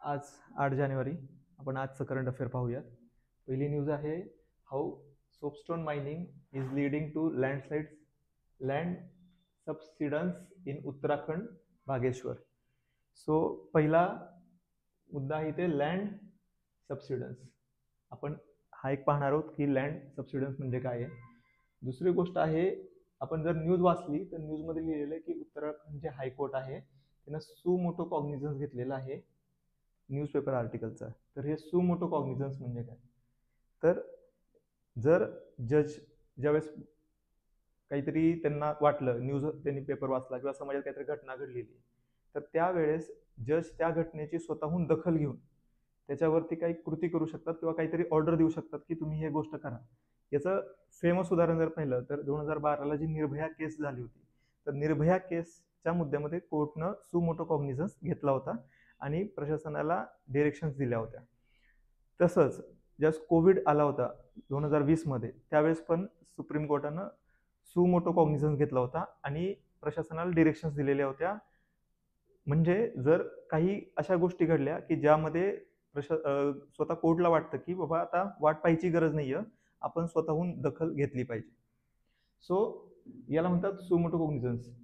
आज 8 जानेवारी आपण आजचं करंट अफेअर पाहूयात. पहिली न्यूज आहे, how soapstone mining is leading to land subsidence in Uttarakhand Bageshwar. So पहिला मुद्दा आहे ते लँड सबसिडन्स. आपण हा एक पाहणार आहोत की लँड सबसिडन्स म्हणजे काय आहे. दुसरी गोष्ट आहे, आपण जर न्यूज वाचली तर न्यूजमध्ये लिहिलेलं आहे की उत्तराखंड जे हायकोर्ट आहे त्यानं सुमोटो कॉग्निझन्स घेतलेला आहे न्यूजपेपर आर्टिकलचा. तर हे सुमोटो कॉग्निझन्स म्हणजे काय, तर जर जज ज्यावेळेस काहीतरी त्यांना वाटलं, न्यूज त्यांनी पेपर वाचला किंवा समाजात काहीतरी घटना घडलेली, तर त्यावेळेस जज त्या घटनेची स्वतःहून दखल घेऊन त्याच्यावरती काही कृती करू शकतात किंवा काहीतरी ऑर्डर देऊ शकतात की तुम्ही हे गोष्ट करा. याचं फेमस उदाहरण जर पाहिलं तर 2012ला जी निर्भया केस झाली होती, तर निर्भया केसच्या मुद्द्यामध्ये कोर्टनं सुमोटो कॉग्निझन्स घेतला होता आणि प्रशासनाला डिरेक्शन्स दिल्या होत्या. तसंच ज्यावेळेस कोविड आला होता 2020मध्ये, त्यावेळेस पण सुप्रीम कोर्टानं सुमोटो कॉग्निझन्स घेतला होता आणि प्रशासनाला डिरेक्शन्स दिलेल्या होत्या. म्हणजे जर काही अशा गोष्टी घडल्या की ज्यामध्ये स्वतः कोर्टला वाटतं की बाबा आता वाट पाहायची गरज नाहीये, आपण स्वतःहून दखल घेतली पाहिजे. सो याला म्हणतात सुमोटो कॉग्निझन्स.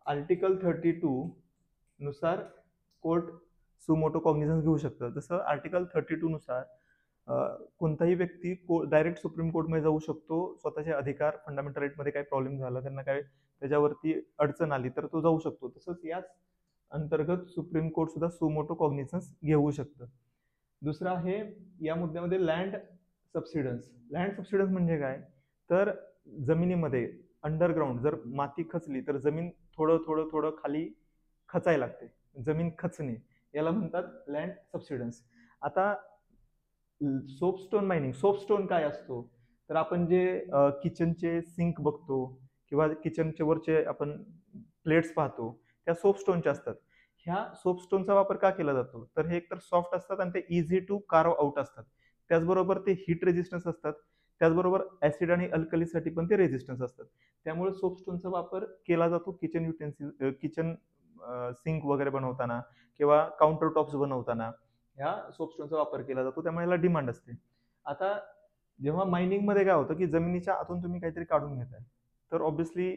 आर्टिकल 32 नुसार कोर्ट सुमोटो कॉग्निझन्स घेऊ शकतं. जसं आर्टिकल 32 नुसार कोणताही व्यक्ती डायरेक्ट सुप्रीम कोर्टमध्ये जाऊ शकतो. स्वतःचे अधिकार, फंडामेंटल राईटमध्ये काही प्रॉब्लेम झाला, त्यांना काय त्याच्यावरती अडचण आली तर तो जाऊ शकतो. तसंच याच अंतर्गत सुप्रीम कोर्ट सुद्धा सुमोटो कॉग्निझन्स घेऊ शकतं. दुसरं आहे या मुद्द्यामध्ये लँड सबसिडन्स. लँड सबसिडन्स म्हणजे काय, तर जमिनीमध्ये अंडरग्राऊंड जर माती खचली तर जमीन थोडं थोडं थोडं खाली खचायला लागते, जमीन खचणे, याला म्हणतात लँड सबसिडन्स. आता सोपस्टोन मायनिंग, सोपस्टोन काय असतो, तर आपण जे किचनचे सिंक बघतो किंवा किचनचे वरचे आपण प्लेट्स पाहतो त्या सोपस्टोनच्या असतात. ह्या सोपस्टोनचा वापर का केला जातो, तर हे एकतर सॉफ्ट असतात आणि ते इझी टू कार्व आउट असतात. त्याचबरोबर ते हिट रेजिस्टन्स असतात. त्याचबरोबर ऍसिड आणि अल्कलीसाठी पण ते रेजिस्टन्स असतात. त्यामुळे सोपस्टोनचा वापर केला जातो किचन सिंक वगैरे बनवताना किंवा काउंटर टॉप्स बनवताना ह्या सोपस्टोनचा वापर केला जातो. त्यामुळे याला डिमांड असते. आता जेव्हा मायनिंग मध्ये काय होतं की जमिनीच्या आतून तुम्ही काहीतरी काढून घेताय, तर ऑब्व्हियसली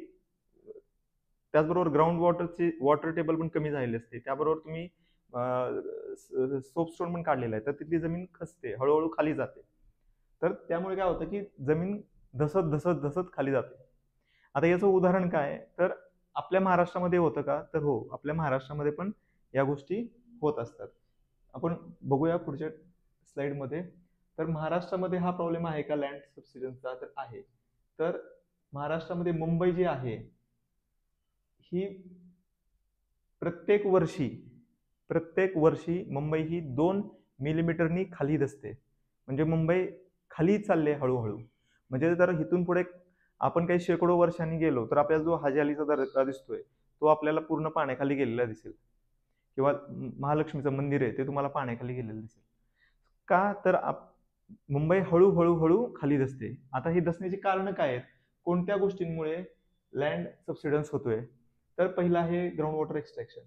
त्याचबरोबर ग्राउंड वॉटर टेबल पण कमी झालेली असते. त्याबरोबर तुम्ही सोपस्टोन पण काढलेला आहे, तर तिथली जमीन खचते, हळूहळू खाली जाते. तर त्यामुळे काय होतं की जमीन धसत धसत धसत खाली जाते. आता याचं उदाहरण काय, तर आपल्या महाराष्ट्रामध्ये होतं का, तर हो, आपल्या महाराष्ट्रामध्ये पण या गोष्टी होत असतात. आपण बघूया पुढच्या स्लाइडमध्ये. तर महाराष्ट्रामध्ये हा प्रॉब्लेम आहे का लँड सबसिडन्सचा, तर आहे. तर महाराष्ट्रामध्ये मुंबई जी आहे ही प्रत्येक वर्षी मुंबई ही 2 मिलीमीटरनी खाली धसते. म्हणजे मुंबई खाली चालले हळूहळू. म्हणजे जर इथून पुढे आपण काही शेकडो वर्षांनी गेलो तर आपल्याला जो हाजी अलीचा दर्गा दिसतोय तो आपल्याला पूर्ण पाण्याखाली गेलेला दिसेल, किंवा महालक्ष्मीचं मंदिर आहे ते तुम्हाला पाण्याखाली गेलेलं दिसेल. का, तर मुंबई हळूहळू हळू खाली धसते. आता ही धसण्याची कारण काय आहेत, कोणत्या गोष्टींमुळे लँड सबसिडन्स होतोय, तर पहिला आहे ground water extraction.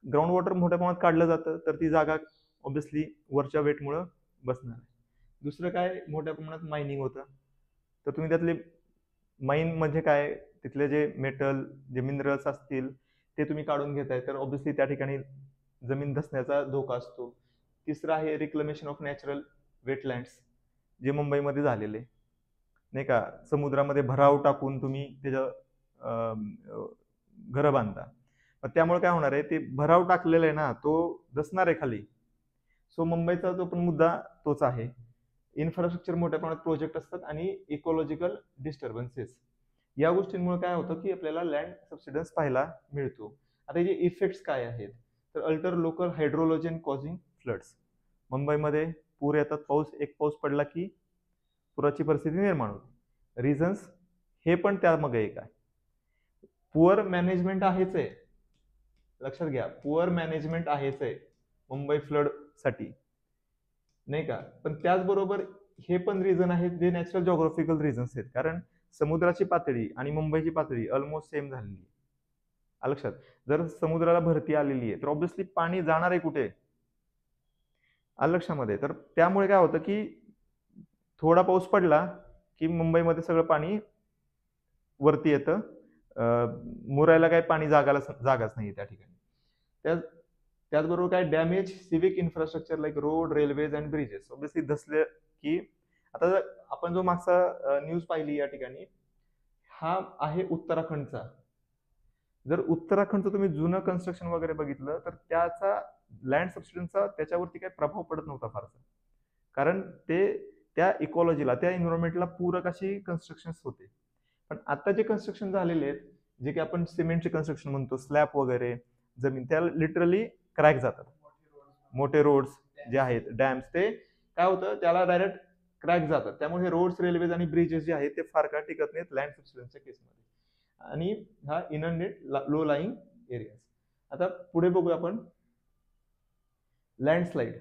Ground water मोठ्या प्रमाणात काढलं जातं, तर ती जागा ऑब्व्हियसली वरच्या वेटमुळे बसणार आहे. दुसरं काय, मोठ्या प्रमाणात मायनिंग होतं, तर तुम्ही त्यातले माइन म्हणजे काय, तिथले जे मेटल, जे मिनरल्स असतील ते तुम्ही काढून घेताय, तर ऑब्व्हियसली त्या ठिकाणी जमीन धसण्याचा धोका असतो. तिसरं आहे रिक्लेमेशन ऑफ नॅचरल वेटलँड्स, जे मुंबईमध्ये झालेले नाही का, समुद्रामध्ये भराव टाकून तुम्ही त्याचं घरं बांधता. त्यामुळे काय होणार आहे, ते भराव टाकलेलं आहे ना, तो धसणार आहे खाली. सो मुंबईचा जो पण मुद्दा तोच आहे. इन्फ्रास्ट्रक्चर मोठ्या प्रमाणात प्रोजेक्ट असतात आणि इकॉलॉजिकल डिस्टर्बन्सेस, या गोष्टींमुळे काय होतं की आपल्याला लँड सबसिडन्स पाहायला मिळतो. आता याचे इफेक्ट्स काय आहेत, तर alter local hydrology and causing floods. मुंबईमध्ये पूर येतात, एक पाऊस पडला की पुराची परिस्थिती निर्माण होते. रिझन्स हे पण त्यामागे एक आहे. पुअर मॅनेजमेंट आहेच आहे, लक्षात घ्या, पुअर मॅनेजमेंट आहेच आहे मुंबई फ्लड साठी नाही का. पण त्याचबरोबर हे पण रिझन आहेत जे नॅचरल जॉग्राफिकल रिझन्स आहेत, कारण समुद्राची पातळी आणि मुंबईची पातळी ऑलमोस्ट सेम झालेली आहे. लक्षात, जर समुद्राला भरती आलेली आहे तर ऑब्व्हियसली पाणी जाणार आहे कुठे, आलं लक्षामध्ये. तर त्यामुळे काय होतं की थोडा पाऊस पडला की मुंबईमध्ये सगळं पाणी वरती येतं. मुरायला काही पाणी जागाच नाही त्या ठिकाणी. त्याचबरोबर काय damage civic infrastructure like road, railways and bridges. Obviously धसले की आता आपण जो मागचा न्यूज पाहिली या ठिकाणी, हा आहे उत्तराखंडचा. जर उत्तराखंडचं तुम्ही जुनं कन्स्ट्रक्शन वगैरे बघितलं तर त्याचा लँड सबसिडन्सचा त्याच्यावरती काही प्रभाव पडत नव्हता फारसा, कारण ते त्या इकॉलॉजीला, त्या एन्व्हायरमेंटला पूरक अशी कन्स्ट्रक्शन होते. पण आता जे कन्स्ट्रक्शन झालेले आहेत, जे की आपण सिमेंटचे कन्स्ट्रक्शन म्हणतो, स्लॅब वगैरे जमीन, त्याला लिटरली क्रॅक जातात. मोठे रोड्स जे आहेत, डॅम्स, ते काय होतं त्याला डायरेक्ट क्रॅक जातात. त्यामुळे रोड्स, रेल्वेज आणि ब्रिजेस जे आहेत ते फार काळ टिकत नाहीत लँड सबसिडन्सच्या केसमध्ये. आणि हा इनंडेड लो लाईंग एरियाज. आता पुढे बघूया आपण लँडस्लाईड.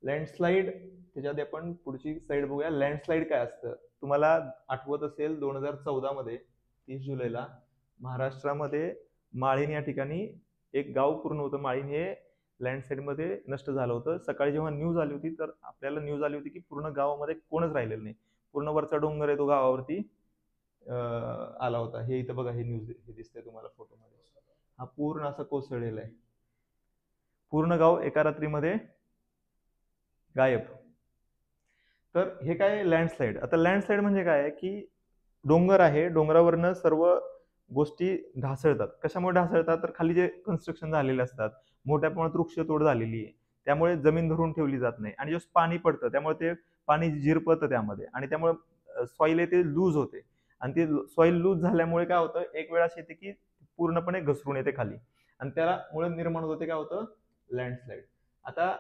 लँडस्लाईड त्याच्यात आपण पुढची साईड बघूया. लँडस्लाईड काय असतं तुम्हाला आठवत असेल, 2014 मध्ये 30 जुलैला महाराष्ट्रामध्ये माळीण या ठिकाणी एक गाव पूर्ण होतं. माळीण हे लँडस्लाईड मध्ये नष्ट झालं होतं. सकाळी जेव्हा न्यूज आली होती तर आपल्याला न्यूज आली होती की पूर्ण गावामध्ये कोणच राहिलेलं नाही, पूर्ण वरचा डोंगर आहे तो गावावरती आला होता. हे इथं बघा, हे न्यूज हे दिसतंय तुम्हाला फोटोमध्ये, हा पूर्ण असा कोसळलेला आहे. पूर्ण गाव एका रात्रीमध्ये गायब. तर हे काय लँडस्लाईड. आता लँडस्लाईड म्हणजे काय की डोंगर आहे, डोंगरावरनं सर्व गोष्टी ढासळतात. कशामुळे ढासळतात तर खाली जे कन्स्ट्रक्शन झालेले असतात, मोठ्या प्रमाणात वृक्षतोड झालेली आहे, त्यामुळे जमीन धरून ठेवली जात नाही आणि जस्ट पाणी पडतं त्यामुळे ते पाणी झिरपतं त्यामध्ये आणि त्यामुळे सॉइल आहे ते लूज होते. आणि ते सॉइल लूज झाल्यामुळे काय होतं, एक वेळ अशी येते की पूर्णपणे घसरून येते खाली आणि त्यामुळे निर्माण होते काय होतं, लँडस्लाईड. आता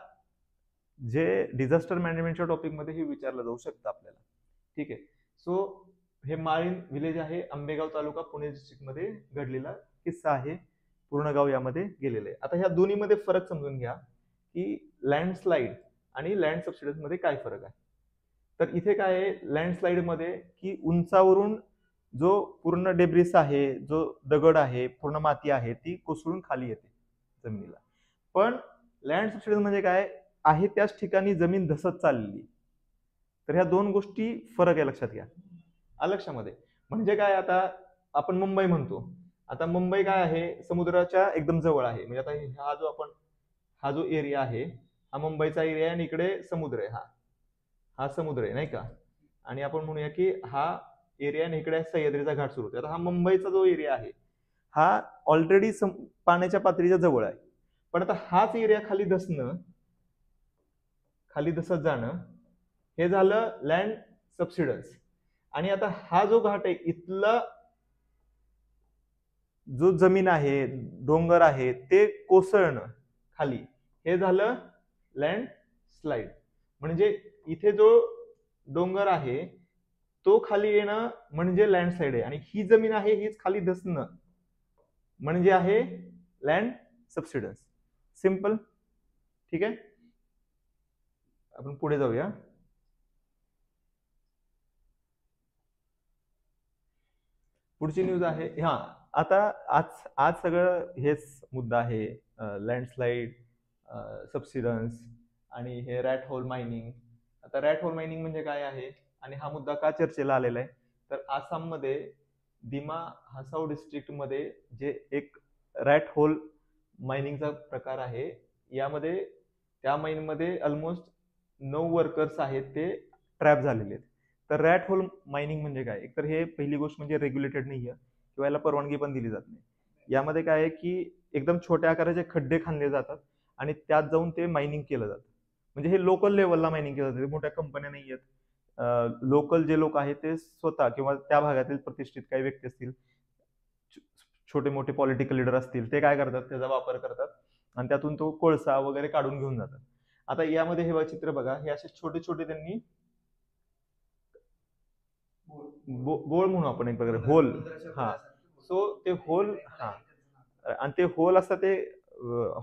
जे डिझास्टर मॅनेजमेंटच्या टॉपिकमध्ये हे विचारलं जाऊ शकतं आपल्याला. ठीक आहे. सो हे माळीण विलेज आहे, आंबेगाव तालुका, पुणे डिस्ट्रिक्टमध्ये घडलेला किस्सा आहे. पूर्ण गाव यामध्ये गेलेलं आहे. आता ह्या दोन्हीमध्ये फरक समजून घ्या की लँडस्लाईड आणि लँड सबसिडन्स मध्ये काय फरक आहे. तर इथे काय आहे लँडस्लाईड मध्ये की उंचावरून जो पूर्ण डेब्रिस आहे, जो दगड आहे, पूर्ण माती आहे, ती कोसळून खाली येते जमिनीला. पण लँड सबसिडन्स म्हणजे काय आहे, त्याच ठिकाणी जमीन धसत चाललेली. तर ह्या दोन गोष्टी फरक आहे, लक्षात घ्या. लक्षामध्ये म्हणजे काय, आता आपण मुंबई म्हणतो, आता मुंबई काय आहे, समुद्राच्या एकदम जवळ आहे. म्हणजे आता हा जो एरिया आहे हा मुंबईचा एरिया आहे आणि इकडे समुद्र आहे, हा समुद्र आहे नाही का. आणि आपण म्हणूया की हा एरिया आणि इकडे सह्याद्रीचा घाट सुरू होतो. आता हा मुंबईचा जो एरिया आहे हा ऑलरेडी पाण्याच्या पातळीच्या जवळ आहे. पण आता हाच एरिया खाली धसत जाणं हे झालं लँड सबसिडन्स. आणि आता हा जो घाट आहे, इथला जो जमीन आहे, डोंगर आहे, ते कोसळणं खाली, हे झालं लँड स्लाइड. म्हणजे इथे जो डोंगर आहे तो खाली येणं म्हणजे लँडस्लाइड आहे आणि ही जमीन आहे हीच खाली धसणं म्हणजे आहे लँड सबसिडन्स. सिंपल. ठीक आहे, आपण पुढे जाऊया. पुढची न्यूज आहे, हा आता आज सगळं हेच मुद्दा आहे, लँडस्लाइड, सबसिडन्स आणि हे रॅट होल मायनिंग. आता रॅट होल मायनिंग म्हणजे काय आहे आणि हा मुद्दा का चर्चेला आलेला आहे, तर आसाममध्ये दिमा हासाव डिस्ट्रिक्ट मध्ये जे एक रॅट होल मायनिंगचा प्रकार आहे, यामध्ये त्या माइनमध्ये ऑलमोस्ट 9 वर्कर्स आहेत ते ट्रॅप झालेले आहेत. तर रॅट होल मायनिंग म्हणजे काय, एकतर हे पहिली गोष्ट म्हणजे रेग्युलेटेड नाही आहे किंवा याला परवानगी पण दिली जात नाही. यामध्ये काय आहे की एकदम छोट्या आकाराचे खड्डे खाणले जातात आणि त्यात जाऊन ते मायनिंग केलं जातं. म्हणजे हे लोकल लेवलला मायनिंग केलं जातं, मोठ्या कंपन्या नाही आहेत. लोकल जे लोक आहेत ते स्वतः किंवा त्या भागातील प्रतिष्ठित काही व्यक्ती असतील, छोटे मोठे पॉलिटिकल लीडर असतील, ते काय करतात, त्याचा वापर करतात आणि त्यातून तो कोळसा वगैरे काढून घेऊन जातात. आता यामध्ये हे चित्र बघा, हे असे छोटे छोटे त्यांनी बोळ म्हणू आपण एक प्रकारे होल, हा. सो ते होल, हा, आणि ते होल असतात ते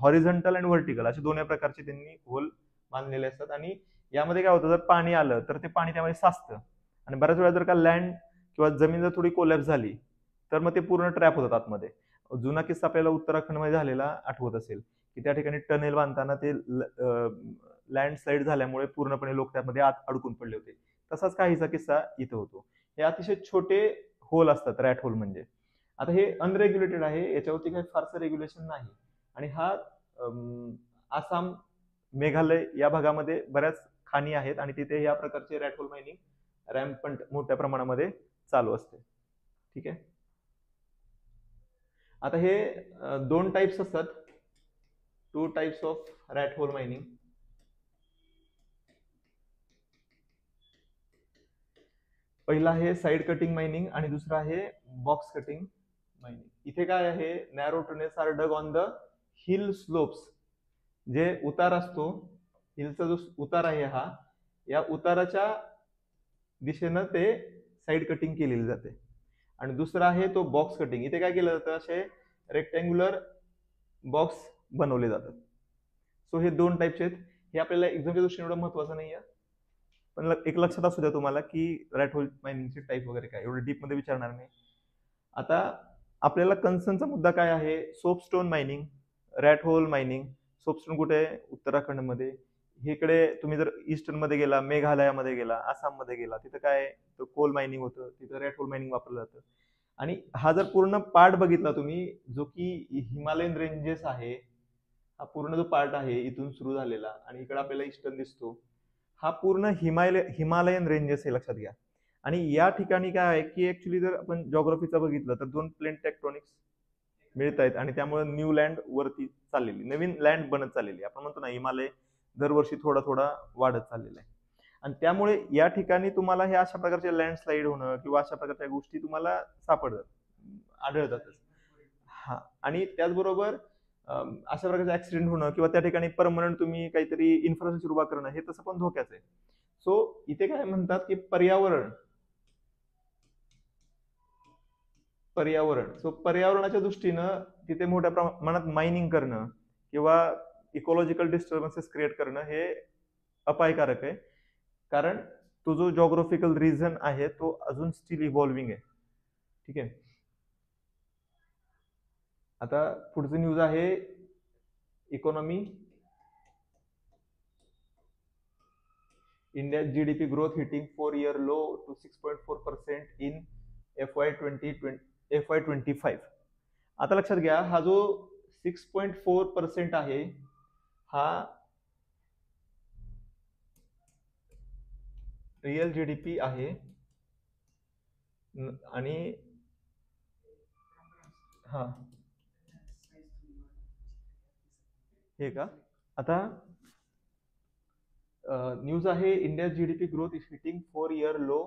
हॉरिझॉन्टल आणि व्हर्टिकल असे दोन्ही प्रकारचे त्यांनी होल बांधलेले असतात. आणि यामध्ये काय होतं, जर पाणी आलं तर ते पाणी त्यामध्ये साचतं आणि बऱ्याच वेळा जर का लँड किंवा जमीन जर थोडी कोलॅप्स झाली तर मग ते पूर्ण ट्रॅप होतात आतमध्ये. जुना किस्सा आपल्याला उत्तराखंडमध्ये झालेला आठवत असेल की त्या ठिकाणी टनेल बांधताना ते लँडस्लाईड झाल्यामुळे पूर्णपणे लोक त्यामध्ये आत अडकून पडले होते. तसाच काहीसा किस्सा इथं होतो. हे अतिशय छोटे होल असतात, रॅट होल म्हणजे. आता हे अनरेग्युलेटेड आहे, याच्यावरती काही फारसं रेग्युलेशन नाही. आणि हा आसाम, मेघालय या भागामध्ये बऱ्याच खाणी आहेत आणि तिथे या प्रकारचे रॅट होल मायनिंग रॅम्पंट मोठ्या प्रमाणामध्ये चालू असते. ठीक आहे. आता हे दोन टाइप्स असतात, 2 types of rat hole mining. पहिला आहे साइड कटिंग मायनिंग आणि दुसरा आहे बॉक्स कटिंग मायनिंग. इथे काय आहे, narrow tunnels are dug on the hill slopes. जे उतार असतो, हिलचा जो उतार आहे हा, या उताराच्या दिशेनं ते साइड कटिंग केलेली जाते. आणि दुसरा आहे तो बॉक्स कटिंग. इथे काय केलं जातं, असे रेक्टँग्युलर बॉक्स बनवले जातात. सो हे दोन टाइपचे आहेत. हे आपल्याला एक्झामच्या दृष्टीने एवढं महत्वाचं नाही आहे, पण एक लक्षात असू द्या तुम्हाला की रॅट होल मायनिंगचे टाईप वगैरे काय, एवढं डीप मध्ये विचारणार नाही. आता आपल्याला कन्सर्नचा मुद्दा काय आहे, soapstone mining, rat hole mining. Soapstone कुठे आहे, उत्तराखंडमध्ये. इकडे तुम्ही जर ईस्टर्न मध्ये गेला, मेघालयामध्ये गेला, आसाम मध्ये गेला, तिथं काय कोल मायनिंग होतं, तिथं रॅट होल मायनिंग वापरलं जातं. आणि हा जर पूर्ण पार्ट बघितला तुम्ही, जो की हिमालयन रेंजेस आहे, हा पूर्ण जो पार्ट आहे इथून सुरू झालेला आणि इकडे आपल्याला ईस्टर्न दिसतो, हा पूर्ण हिमालयन रेंजेस हे लक्षात घ्या. आणि या ठिकाणी काय आहे की ऍक्च्युली जर आपण जॉग्राफीचा बघितलं तर 2 प्लेट टेक्टोनिक्स मिळत आहेत आणि त्यामुळे न्यू लँड वरती चाललेली, नवीन लँड बनत चाललेली. आपण म्हणतो ना, हिमालय दरवर्षी थोडा थोडा वाढत चाललेला आहे. आणि त्यामुळे या ठिकाणी तुम्हाला हे अशा प्रकारचे लँडस्लाईड होणं किंवा अशा प्रकारच्या गोष्टी तुम्हाला सापडतात, आढळतातच. हा, आणि त्याचबरोबर अशा प्रकारचे ऍक्सिडेंट होणं किंवा त्या ठिकाणी परमनंट तुम्ही काहीतरी इन्फ्रास्ट्रक्चर उभा करणं, हे तसं पण धोक्याचं आहे. सो इथे काय म्हणतात की पर्यावरण, सो पर्यावरणाच्या दृष्टीनं तिथे मोठ्या प्रमाणात मायनिंग करणं किंवा इकॉलॉजिकल डिस्टर्बन्सेस क्रिएट करणं हे अपायकारक आहे. कारण तो जो जॉग्राफिकल रिजन आहे तो अजून स्टील इव्हॉल्विंग आहे. ठीक आहे. आता पुढची न्यूज आहे economy. India GDP growth hitting 4-year low to 6.4% in FY25. आता लक्षात घ्या, हा जो 6.4% आहे हा रिअल जीडीपी आहे. आणि हा, हे का, आता न्यूज आहे India GDP growth is hitting 4-year low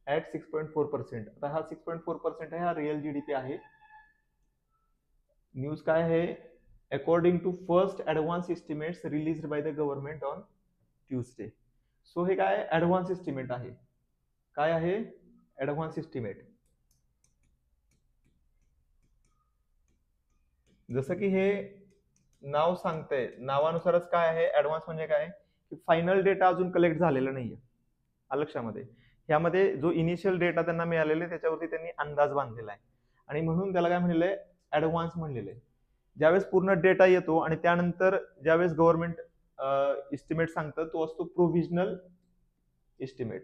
at 6.4%. आता हा 6.4% आहे, हा रिअल जीडीपी आहे. न्यूज काय आहे, according to first advance estimates released by the government on Tuesday. So हे काय ऍडव्हान्स एस्टिमेट आहे, काय आहे ऍडव्हान्स एस्टिमेट. जसं की हे नाव सांगतंय, नावानुसारच काय आहे, ऍडव्हान्स म्हणजे काय की फायनल डेटा अजून कलेक्ट झालेला नाहीये. लक्षामध्ये, यामध्ये जो इनिशियल डेटा त्यांना मिळालेला आहे त्याच्यावरती त्यांनी अंदाज बांधलेला आहे आणि म्हणून त्याला काय म्हणलेलं आहे, ऍडव्हान्स म्हणलेलं आहे. ज्यावेळेस पूर्ण डेटा येतो आणि त्यानंतर ज्यावेळेस गव्हर्नमेंट एस्टिमेट सांगतं, तो असतो प्रोव्हिजनल एस्टिमेट.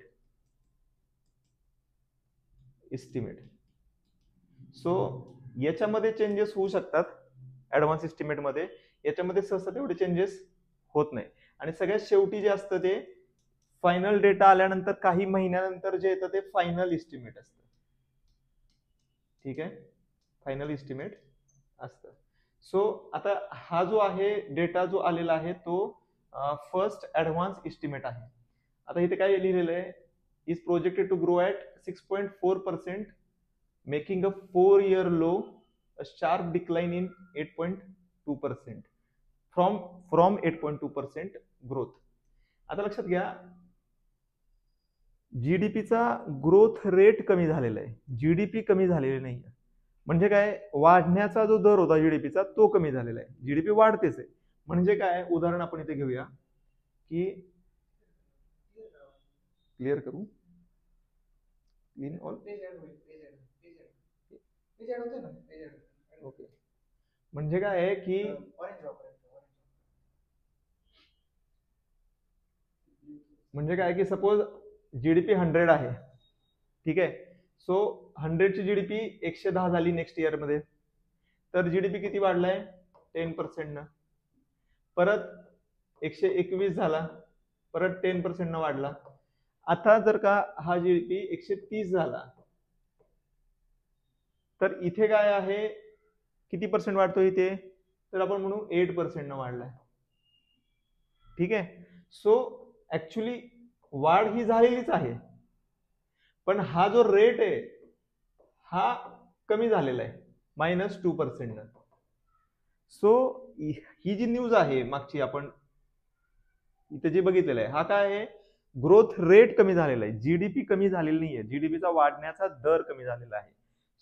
सो याच्यामध्ये चेंजेस होऊ शकतात ऍडव्हान्स एस्टिमेट मध्ये, याच्यामध्ये सहसा तेवढे चेंजेस होत नाही. आणि सगळ्यात शेवटी जे असतं ते फायनल डेटा आल्यानंतर काही महिन्यानंतर जे येतं ते फायनल एस्टिमेट असतं. ठीक आहे, फायनल एस्टिमेट असतं. सो आता हा जो आहे डेटा जो आलेला आहे तो फर्स्ट ऍडव्हान्स एस्टिमेट आहे. आता इथे काय लिहिलेलं आहे, is projected to grow at 6.4%, making a 4-year low, a sharp decline in 8.2% from 8.2% growth. आता लक्षात घ्या, जीडीपीचा ग्रोथ रेट कमी झालेला आहे, जीडीपी कमी झालेली नाही. म्हणजे काय, वाढण्याचा जो दर होता जीडीपीचा तो कमी झालेला आहे, जीडीपी वाढतेच आहे. म्हणजे काय, उदाहरण आपण इथे घेऊया की, क्लिअर करू, क्लीन ऑल, ओके. म्हणजे काय आहे की म्हणजे काय की सपोज जीडीपी 100 आहे, ठीक आहे. सो 100ची जीडीपी 110 झाली नेक्स्ट इयर मध्ये, तर जीडीपी किती वाढलाय? 10% न. परत 121 झाला, परत 10% न वाढला. आता जर का हा जीडीपी 130 झाला, तर इथे काय आहे, किती पर्सेंट वाढतो इथे? तर आपण म्हणू 8% न वाढलाय, ठीक आहे. सो ऍक्च्युली वाढ ही झालेलीच आहे, पण हा जो रेट आहे हा कमी झालेला आहे, -2% न. सो ही जी न्यूज आहे मागची आपण इथे जे बघितलेलं आहे, हा काय आहे? ग्रोथ रेट कमी झालेला आहे, जीडीपी कमी झालेली नाहीये, जीडीपीचा वाढण्याचा दर कमी झालेला आहे.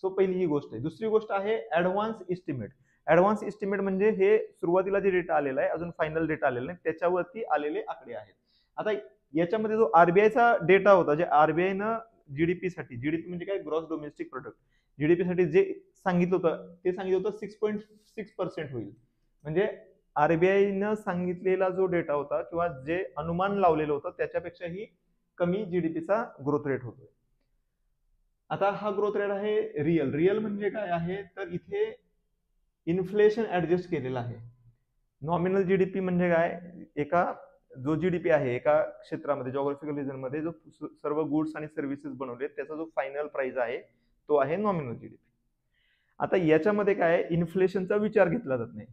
सो पहिली ही गोष्ट आहे. दुसरी गोष्ट आहे ऍडव्हान्स इस्टिमेट. ऍडव्हान्स इस्टिमेट म्हणजे हे सुरुवातीला जे डेटा आलेला आहे, अजून फायनल डेटा आलेला नाही, त्याच्यावरती आलेले आकडे आहेत. आता याच्यामध्ये जो आरबीआयचा डेटा होता, जे आरबीआयनं जीडीपी साठी, जीडीपी म्हणजे काय? ग्रॉस डोमेस्टिक प्रोडक्ट, जीडीपी साठी जे सांगितलं होतं ते सांगितलं होतं 6.6% होईल. म्हणजे आरबीआयनं सांगितलेला जो डेटा होता किंवा जे अनुमान लावलेलं होतं त्याच्यापेक्षाही कमी जीडीपीचा ग्रोथ रेट होतोय. आता हा ग्रोथ रेट आहे रिअल. रिअल म्हणजे काय आहे? तर इथे इन्फ्लेशन ऍडजस्ट केलेला आहे. नॉमिनल जीडीपी म्हणजे काय? एका जो जीडीपी आहे एका क्षेत्रामध्ये, जॉग्राफिकल रिजन मध्ये जो सर्व गुड्स आणि सर्व्हिसेस बनवले त्याचा जो फायनल प्राइस आहे तो आहे नॉमिनल जीडीपी. आता याच्यामध्ये काय, इन्फ्लेशनचा विचार घेतला जात नाही.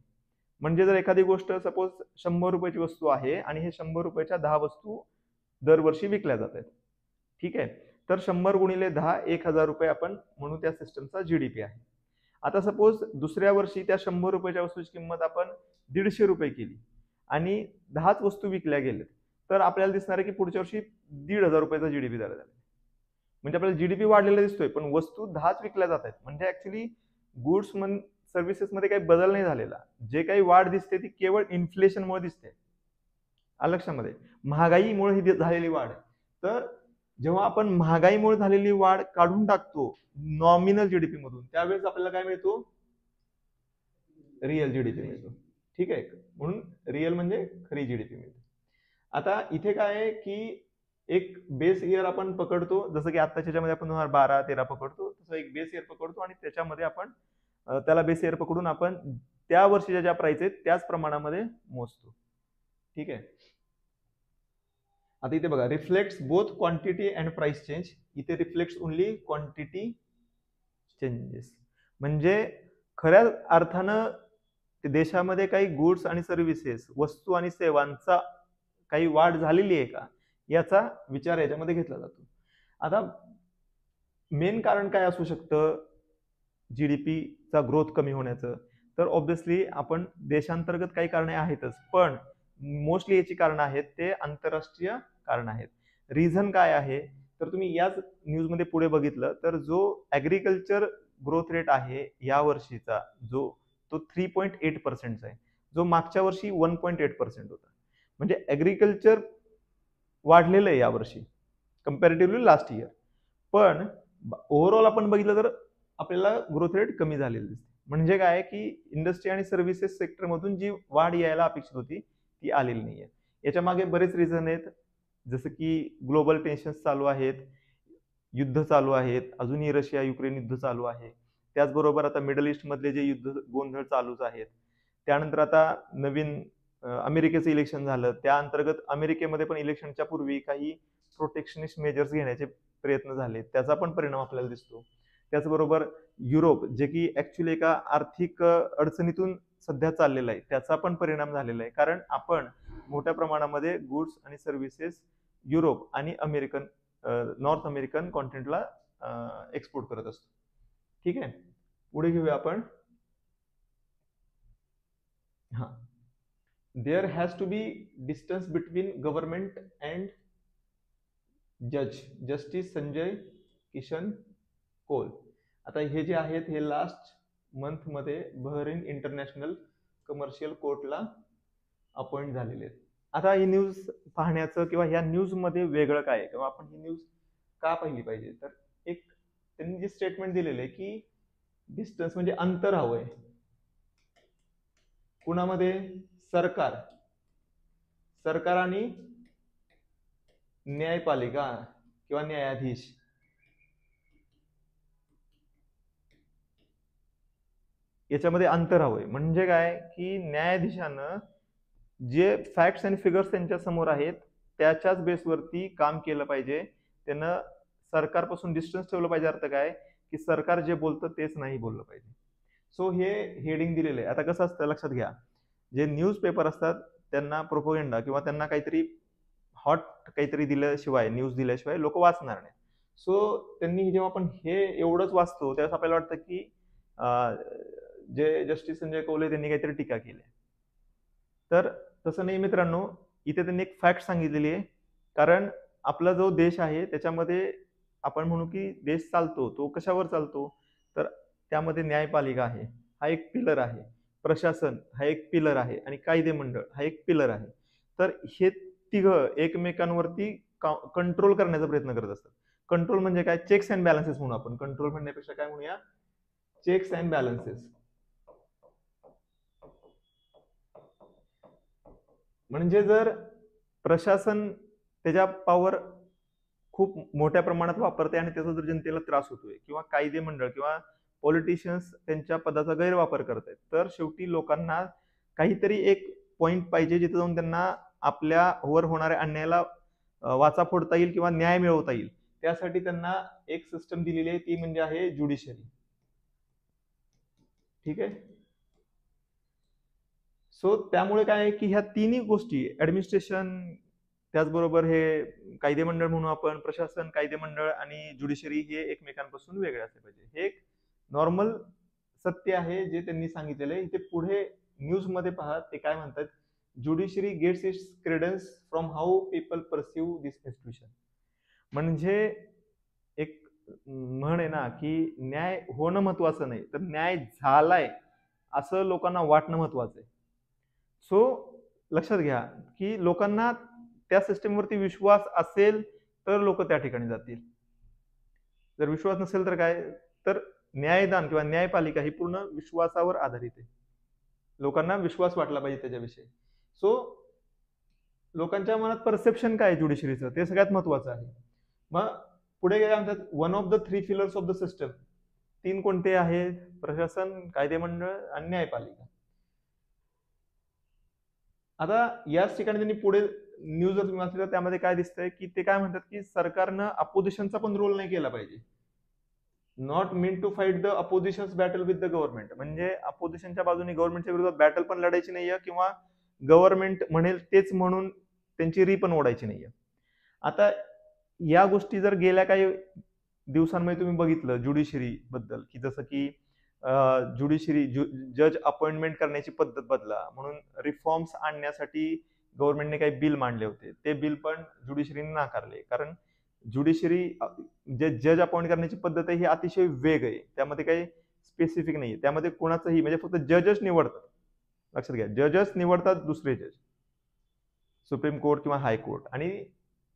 म्हणजे जर एखादी गोष्ट सपोज 100 रुपयाची वस्तू आहे आणि हे 100 रुपयाच्या 10 वस्तू दरवर्षी विकल्या जातात, ठीक आहे. तर 100 गुणिले 10 1000 रुपये आपण म्हणू त्या सिस्टमचा जीडीपी आहे. आता सपोज दुसऱ्या वर्षी त्या 100 रुपयाच्या वस्तूची किंमत आपण 150 रुपये केली आणि 10च वस्तू विकल्या गेल्या, तर आपल्याला दिसणार आहे की पुढच्या वर्षी 1500 रुपयाचा जीडीपी झाला. म्हणजे आपल्याला जीडीपी वाढलेला दिसतोय पण वस्तू 10च विकल्या जात आहेत. म्हणजे ऍक्च्युली गुड्स सर्व्हिसेस मध्ये काही बदल नाही झालेला. जे काही वाढ दिसते ती केवळ इन्फ्लेशनमुळे दिसते. लक्षामध्ये, महागाईमुळे ही झालेली वाढ. तर जेव्हा आपण महागाईमुळे झालेली वाढ काढून टाकतो नॉमिनल जीडीपी मधून, त्यावेळेस आपल्याला काय मिळतो? रिअल जीडीपी मिळतो, ठीक आहे. म्हणून रिअल म्हणजे खरी जीडीपी मिळते. आता इथे काय आहे की एक बेस इयर आपण पकडतो, जसं की आत्ताच्या मध्ये आपण 2012-13 पकडतो, तसं एक बेस इयर पकडतो आणि त्याच्यामध्ये आपण त्याला बेस इयर पकडून आपण त्या वर्षीच्या ज्या प्राइस आहेत त्याच प्रमाणामध्ये मोजतो, ठीक आहे. आता इथे बघा, reflects both quantity and price change. इथे रिफ्लेक्ट्स ओनली क्वांटिटी चेंजेस. म्हणजे खऱ्या अर्थानं देशामध्ये काही गुड्स आणि सर्व्हिसेस, वस्तू आणि सेवांचा काही वाढ झालेली आहे का याचा विचार याच्यामध्ये घेतला जातो. आता मेन कारण काय असू शकतं जीडीपीचा ग्रोथ कमी होण्याचं? तर ऑब्व्हियसली आपण देशांतर्गत काही कारणे आहेतच, पण मोस्टली याची कारण आहेत ते आंतरराष्ट्रीय कारण आहेत. रिझन काय आहे? तर तुम्ही याच न्यूजमध्ये पुढे बघितलं तर जो ऍग्रिकल्चर ग्रोथ रेट आहे या वर्षीचा जो तो 3.8% आहे, जो मागच्या वर्षी 1.8% होता. म्हणजे ऍग्रिकल्चर वाढलेलं आहे यावर्षी कम्पॅरेटिव्हली लास्ट इयर. पण ओव्हरऑल आपण बघितलं तर आपल्याला ग्रोथ रेट कमी झालेली दिसते. म्हणजे काय की इंडस्ट्री आणि सर्व्हिसेस सेक्टर मधून जी वाढ यायला अपेक्षित होती ती आलेली नाहीये. याच्या मागे बरेच रिझन आहेत, जसं की ग्लोबल टेन्शन्स चालू आहेत, युद्ध चालू आहेत, अजूनही रशिया युक्रेन युद्ध चालू आहे. त्याचबरोबर आता मिडल ईस्ट मधले जे युद्ध गोंधळ चालूच आहेत. त्यानंतर आता नवीन अमेरिकेचं इलेक्शन झालं, त्या अंतर्गत अमेरिकेमध्ये पण इलेक्शनच्या पूर्वी काही प्रोटेक्शनिस्ट मेजर्स घेण्याचे प्रयत्न झाले, त्याचा पण परिणाम आपल्याला दिसतो. त्याचबरोबर युरोप, जे की ऍक्च्युली एका आर्थिक अडचणीतून सध्या चाललेला आहे, त्याचा पण परिणाम झालेला आहे. कारण आपण मोठ्या प्रमाणामध्ये गुड्स आणि सर्व्हिसेस युरोप आणि नॉर्थ अमेरिकन कॉन्टिनेंटला एक्सपोर्ट करत असतो, ठीक आहे. पुढे घेऊया आपण. हा, there has to be distance between government and justice Sanjay Kishan Kaul. आता हे जे आहेत हे लास्ट मंथ मध्ये बहरीन इंटरनॅशनल कमर्शियल कोर्टला अपॉइंट झालेले आहेत. आता ही न्यूज पाहण्याचं किंवा ह्या न्यूज मध्ये वेगळं काय आहे किंवा आपण ही न्यूज का पाहिली पाहिजे, तर एक त्यांनी जे स्टेटमेंट दिलेलं आहे की डिस्टन्स म्हणजे अंतर हवंय कुणामध्ये? सरकार आणि न्यायपालिका किंवा न्यायाधीश. याच्यामध्ये अंतर हवंय. म्हणजे काय की न्यायाधीशानं जे फॅक्ट्स आणि फिगर्स त्यांच्या समोर आहेत त्याच्याच बेसवरती काम केलं पाहिजे. त्यानं सरकारपासून डिस्टन्स ठेवलं पाहिजे. अर्थ काय की सरकार जे बोलतं तेच नाही बोललं पाहिजे. सो हे हेडिंग दिलेलं आहे. आता कसं असतं लक्षात घ्या, जे न्यूज पेपर असतात त्यांना प्रोपोगंडा किंवा त्यांना काहीतरी हॉट काहीतरी दिल्याशिवाय, न्यूज दिल्याशिवाय लोक वाचणार नाही. सो त्यांनी जेव्हा आपण हे एवढंच वाचतो त्यावेळेस आपल्याला वाटतं की जे जस्टिस संजय कौले त्यांनी काहीतरी टीका केली. तर तसं नाही मित्रांनो, इथे त्यांनी एक फॅक्ट सांगितलेली आहे. कारण आपला जो देश आहे त्याच्यामध्ये आपण म्हणू की देश चालतो, तो कशावर चालतो, तर त्यामध्ये न्यायपालिका आहे, हा एक पिलर आहे, प्रशासन हा एक पिलर आहे आणि कायदे मंडळ हा एक पिलर आहे. तर हे तिघं एकमेकांवरती कंट्रोल करण्याचा प्रयत्न करत असतात. कंट्रोल म्हणजे काय, चेक्स अँड बॅलन्सेस म्हणू आपण. कंट्रोल म्हणण्यापेक्षा काय म्हणूया, चेक्स अँड बॅलन्सेस. म्हणजे जर प्रशासन त्याच्या पॉवर खूप मोठ्या प्रमाणात वापरते आणि त्याचा जर जनतेला त्रास होतोय किंवा कायदे मंडळ किंवा पॉलिटिशियन्स त्यांच्या पदाचा गैरवापर करतायत, तर शेवटी लोकांना काहीतरी एक पॉइंट पाहिजे जिथे जाऊन त्यांना आपल्यावर होणाऱ्या अन्यायाला वाचा फोडता येईल किंवा न्याय मिळवता येईल. त्यासाठी त्यांना एक सिस्टम दिलेली आहे, ती म्हणजे आहे ज्युडिशरी. ठीक आहे. सो त्यामुळे काय आहे की ह्या तिन्ही गोष्टी, ऍडमिनिस्ट्रेशन, त्याचबरोबर हे कायदे मंडळ म्हणून आपण, प्रशासन, कायदे मंडळ आणि ज्युडिशरी, हे एकमेकांपासून वेगळे असले पाहिजे. हे एक नॉर्मल सत्य आहे जे त्यांनी सांगितलेलं आहे. इथे पुढे न्यूज मध्ये पहा ते काय म्हणतात, judiciary gets its credence from how people perceive this institution. म्हणजे एक म्हण आहे ना की न्याय होणं महत्वाचं नाही, तर न्याय झालाय असं लोकांना वाटणं महत्वाचं आहे. सो लक्षात घ्या की लोकांना त्या सिस्टमवरती विश्वास असेल तर लोक त्या ठिकाणी जातील. जर विश्वास नसेल तर काय, तर न्यायदान किंवा न्यायपालिका ही पूर्ण विश्वासावर आधारित आहे. लोकांना विश्वास वाटला पाहिजे त्याच्याविषयी. सो लोकांच्या मनात परसेप्शन काय ज्युडिशरीचं ते सगळ्यात महत्वाचं आहे. मग पुढे काय म्हणतात, one of the 3 pillars of the system. 3 कोणते आहेत, प्रशासन, कायदे मंडळ आणि न्यायपालिका. आता याच ठिकाणी त्यांनी पुढे न्यूज जर तुम्ही वाचली तर त्यामध्ये काय दिसतंय की ते काय म्हणतात की सरकारनं अपोजिशनचा पण रोल नाही केला पाहिजे. Not mean to fight the opposition's battle with the government. म्हणजे अपोजिशनच्या बाजूने गव्हर्नमेंटच्या विरोधात बॅटल पण लढायची नाहीये किंवा गव्हर्नमेंट म्हणेल तेच म्हणून त्यांची री पण ओढायची नाहीये. आता या गोष्टी जर गेल्या काही दिवसांमध्ये तुम्ही बघितलं ज्युडिशरी बद्दल, की जसं की ज्युडिशरी जज अपॉइंटमेंट करण्याची पद्धत बदला म्हणून रिफॉर्म्स आणण्यासाठी गव्हर्नमेंटने काही बिल मांडले होते, ते बिल पण ज्युडिशरीने नाकारले. कारण ज्युडिशरी जे जज अपॉइंट करण्याची पद्धत आहे ही अतिशय वेग आहे, त्यामध्ये काही स्पेसिफिक नाहीये. त्यामध्ये कोणाचंही म्हणजे फक्त जजच निवडतात. लक्षात घ्या, जजच निवडतात दुसरे जज, सुप्रीम कोर्ट किंवा हायकोर्ट. आणि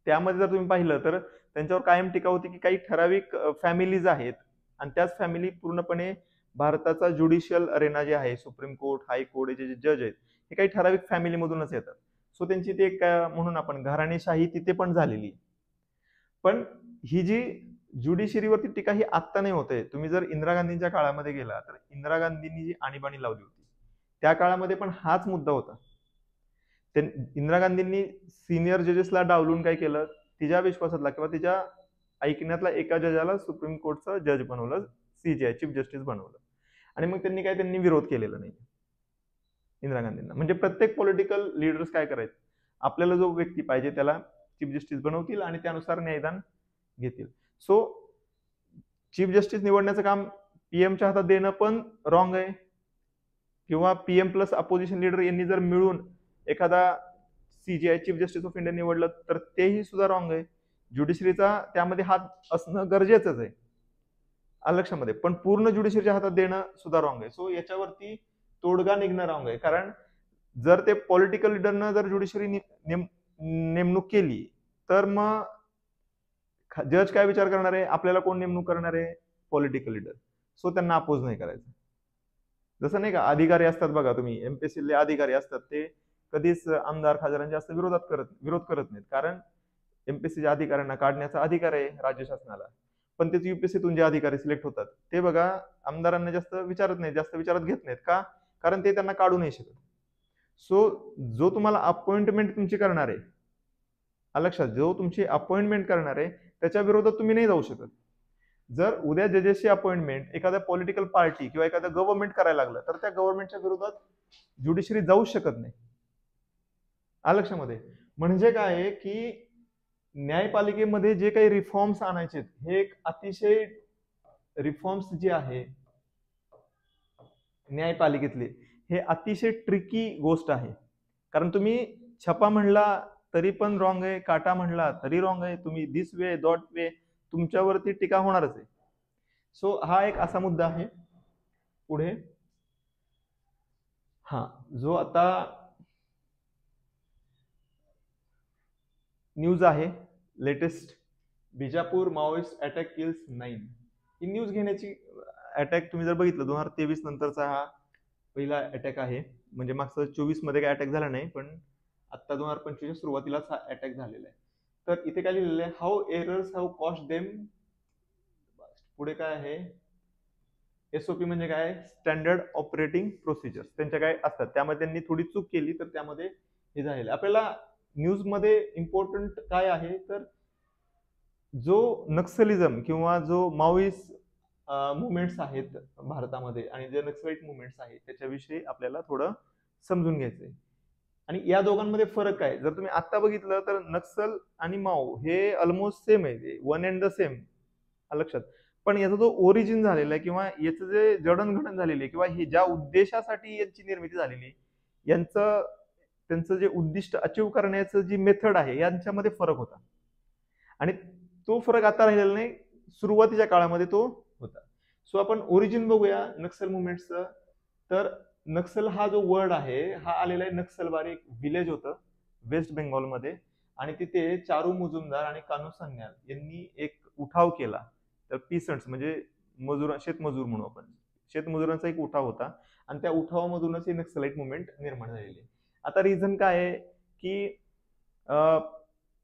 त्यामध्ये जर तुम्ही पाहिलं तर त्यांच्यावर कायम टीका होती की काही ठराविक फॅमिलीज आहेत आणि त्याच फॅमिली पूर्णपणे भारताचा ज्युडिशियल अरेना जे आहे, सुप्रीम कोर्ट, हायकोर्ट, जे जे जज आहेत हे काही ठराविक फॅमिलीमधूनच येतात. सो त्यांची ते एक म्हणून आपण घराणेशाही तिथे पण झालेली. पण ही जी ज्युडिशरीवरती टीका ही आत्ता नाही होते. तुम्ही जर इंदिरा गांधींच्या काळामध्ये गेला तर इंदिरा गांधींनी जी आणीबाणी लावली होती त्या काळामध्ये पण हाच मुद्दा होता. इंदिरा गांधींनी सिनियर जजेसला डावलून काय केलं, तिच्या विश्वासातला किंवा तिच्या ऐकण्यातला एका जजाला सुप्रीम कोर्टचा जज बनवलं, सीजीआय चीफ जस्टिस बनवलं. आणि मग त्यांनी विरोध केलेला नाही इंदिरा गांधींना. म्हणजे प्रत्येक पॉलिटिकल लीडर्स काय करायचं, आपल्याला जो व्यक्ती पाहिजे त्याला चीफ जस्टिस बनवतील आणि त्यानुसार न्यायदान घेतील. सो चीफ जस्टिस निवडण्याचं काम पीएमच्या हातात देणं पण रॉंग आहे, किंवा पीएम प्लस अपोजिशन लीडर यांनी जर मिळून एखादा CGI chief justice of India निवडलं तर तेही सुद्धा रॉंग आहे. ज्युडिशरीचा त्यामध्ये हात असणं गरजेचंच आहे लक्षामध्ये, पण पूर्ण ज्युडिशरीच्या हातात देणं सुद्धा रॉंग आहे. सो याच्यावरती तोडगा निघणं रॉंग आहे. कारण जर ते पॉलिटिकल लीडरनं जर ज्युडिशरी नेमणूक केली तर मग जज काय विचार करणार आहे, आपल्याला कोण नेमणूक करणार आहे, पॉलिटिकल लीडर. सो त्यांना अपोज नाही करायचं. जसं नाही का अधिकारी असतात बघा, तुम्ही एमपीएससीले अधिकारी असतात ते कधीच आमदार खासदारांच्या जास्त विरोध करत नाहीत. कारण एमपीएससीच्या अधिकाऱ्यांना काढण्याचा अधिकार आहे राज्य शासनाला, पण तेच युपीएससीतून जे अधिकारी सिलेक्ट होतात ते बघा आमदारांना जास्त विचारत नाहीत, जास्त विचारात घेत नाहीत. का? कारण ते त्यांना काढू नाही शकत. सो जो तुम्हाला अपॉइंटमेंट तुमची करणार आहे, लक्षात, जो तुमची अपॉइंटमेंट करणार आहे त्याच्या विरोधात तुम्ही नाही जाऊ शकत. जर उद्या जजेसची अपॉइंटमेंट एखाद्या पॉलिटिकल पार्टी किंवा एखाद्या गव्हर्नमेंट करायला लागलं तर त्या गव्हर्नमेंटच्या विरोधात ज्युडिशरी जाऊ शकत नाही. लक्षामध्ये म्हणजे काय आहे की न्यायपालिकेमध्ये जे काही रिफॉर्म्स आणायचे हे एक अतिशय रिफॉर्म्स जे आहे न्यायपालिकेतले हे अतिशय ट्रिकी गोष्ट आहे. कारण तुम्ही छपा म्हणला तरी पण रॉंग आहे, काटा म्हणला तरी रॉंग आहे, तुम्ही दिस वे दॉट वे तुमच्यावरती टीका होणारच आहे. सो हा एक असा मुद्दा आहे. पुढे जो आता न्यूज आहे latest, Bijapur Maoist attack kills 9. ही न्यूज घेण्याची अटॅक तुम्ही जर बघितलं 2023 नंतरचा हा पहिला अटॅक आहे. म्हणजे मागचं 24 मध्ये काही अटॅक झाला नाही, पण आता 2025 सुरुवातीलाच हा अटॅक झालेला आहे. तर इथे काय लिहिलेलं आहे, how errors have cost them. पुढे काय आहे, एसओपी म्हणजे काय, स्टँडर्ड ऑपरेटिंग प्रोसिजर्स त्यांच्या काय असतात, त्यामध्ये त्यांनी थोडी चूक केली तर त्यामध्ये हे झालेलं. आपल्याला न्यूज मध्ये इम्पॉर्टंट काय आहे तर जो नक्सलिझम किंवा जो माओइस्ट मुवमेंट्स आहेत भारतामध्ये आणि जे नक्सलाइट मुवमेंट्स आहेत त्याच्याविषयी आपल्याला थोडं समजून घ्यायचंय. आणि या दोघांमध्ये फरक काय, जर तुम्ही आता बघितलं तर नक्सल आणि माओ हे ऑलमोस्ट सेम आहे, वन अँड द सेम, लक्षात. पण याचा जो ओरिजिन झालेला आहे किंवा याचं जे जडणघडण झालेली आहे किंवा ही ज्या उद्देशासाठी यांची निर्मिती झालेली, त्यांचं जे उद्दिष्ट अचीव करण्याचं जी मेथड आहे यांच्यामध्ये फरक होता. आणि तो फरक आता राहिलेला नाही, सुरुवातीच्या काळामध्ये तो होता. सो आपण ओरिजिन बघूया नक्सल मुवमेंटचं. तर नक्सल हा जो वर्ड आहे हा आलेला आहे नक्सलबारी, एक विलेज होतं वेस्ट बेंगॉलमध्ये, आणि तिथे चारू मुजुमदार आणि कान्हू सन्याल यांनी एक उठाव केला. तर पीसंट्स म्हणजे शेतमजूर म्हणू आपण, शेतमजुरांचा एक उठाव होता आणि त्या उठावामधूनच ही नक्सलाइट मुवमेंट निर्माण झालेली आहे. आता रिझन काय आहे की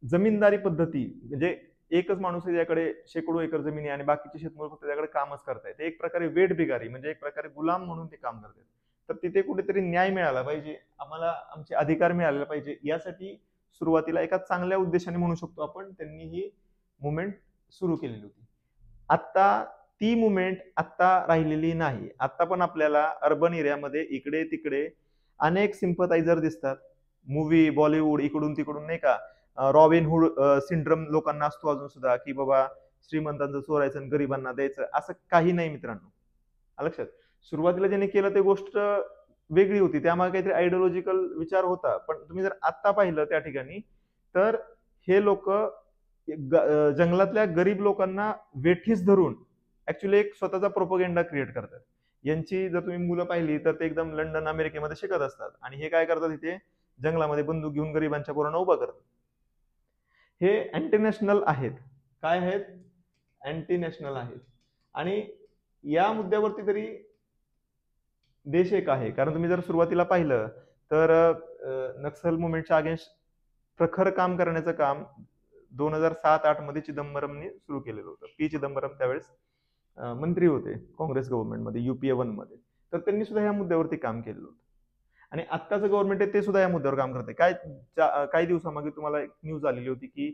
जमीनदारी पद्धती, म्हणजे एकच माणूस आहे ज्याकडे शेकडो एकर जमीन आहे आणि बाकीचे शेतमजूर फक्त त्याकडे कामच करतायत, एक प्रकारे वेठ बिगारी म्हणजे एक प्रकारे गुलाम म्हणून ते काम करतात. तर तिथे कुठेतरी न्याय मिळाला पाहिजे, आम्हाला आमचे अधिकार मिळाले पाहिजे, यासाठी सुरुवातीला एका चांगल्या उद्देशाने म्हणू शकतो आपण त्यांनी ही मुवमेंट सुरू केलेली होती. आता ती मुवमेंट आता राहिलेली नाही. आता पण आपल्याला अर्बन एरियामध्ये इकडे तिकडे अनेक सिम्पथायझर दिसतात. मूवी बॉलिवूड इकडून तिकडून नाही का, रॉबिन हुड सिंड्रम लोकांना असतो अजून सुद्धा, की बाबा श्रीमंतांचं चोरायचं आणि गरिबांना द्यायचं, असं काही नाही मित्रांनो, लक्षात. सुरुवातीला ज्याने केलं ते गोष्ट वेगळी होती, त्यामागे काहीतरी आयडिओलॉजिकल विचार होता. पण तुम्ही जर आता पाहिलं त्या ठिकाणी तर हे लोक जंगलातल्या गरीब लोकांना वेठीस धरून ऍक्च्युली एक स्वतःचा प्रोपोगेंडा क्रिएट करतात. यांची जर तुम्ही मुलं पाहिली तर ते एकदम लंडन अमेरिकेमध्ये शिकत असतात आणि हे काय करतात, इथे जंगलामध्ये बंदूक घेऊन गरिबांच्या पोरांना उभा करतात. हे अँटी नॅशनल आहेत. काय आहेत? अँटी नॅशनल आहेत. आणि या मुद्द्यावरती तरी देश एक आहे, कारण तुम्ही जर सुरुवातीला पाहिलं तर नक्सल मुवमेंटच्या अगेन्स्ट प्रखर काम करण्याचं काम 2007-8 मध्ये चिदंबरमनी सुरू केलेलं होतं. पी चिदंबरम त्यावेळेस मंत्री होते काँग्रेस गव्हर्नमेंटमध्ये, UPA 1 मध्ये. तर त्यांनी सुद्धा या मुद्द्यावरती काम केलेलं होतं. आणि आत्ताचं गव्हर्नमेंट आहे ते सुद्धा या मुद्द्यावर काम करते. काही दिवसामागे तुम्हाला एक न्यूज आलेली होती की